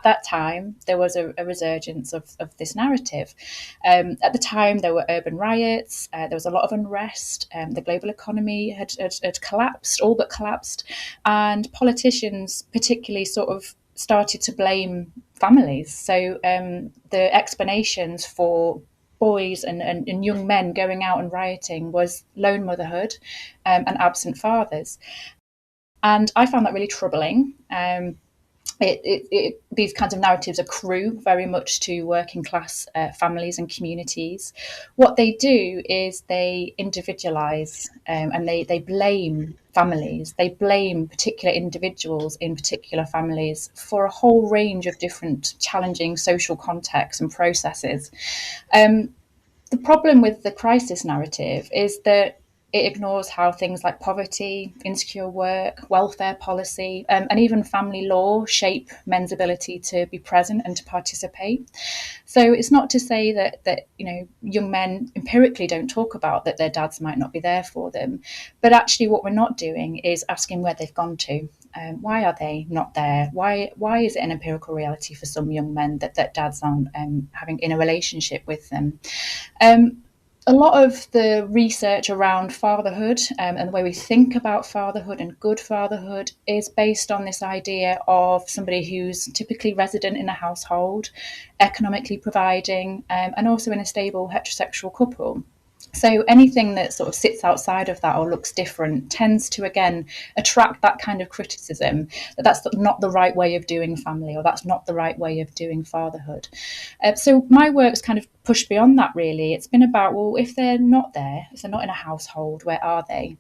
that time, there was a resurgence of this narrative. At the time, there were urban riots, there was a lot of unrest, the global economy had collapsed, all but collapsed, and politicians particularly sort of started to blame families. So the explanations for boys and young men going out and rioting was lone motherhood and absent fathers. And I found that really troubling. These kinds of narratives accrue very much to working class families and communities. What they do is they individualise and they blame families. They blame particular individuals in particular families for a whole range of different challenging social contexts and processes. The problem with the crisis narrative is that it ignores how things like poverty, insecure work, welfare policy, and even family law shape men's ability to be present and to participate. So it's not to say that young men empirically don't talk about that their dads might not be there for them, but actually what we're not doing is asking where they've gone to. Why are they not there? Why is it an empirical reality for some young men that dads aren't having in a relationship with them? A lot of the research around fatherhood and the way we think about fatherhood and good fatherhood is based on this idea of somebody who's typically resident in a household, economically providing, and also in a stable heterosexual couple. So anything that sort of sits outside of that or looks different tends to, again, attract that kind of criticism that that's not the right way of doing family, or that's not the right way of doing fatherhood. So my work's kind of pushed beyond that, really. It's been about, well, if they're not there, if they're not in a household, where are they?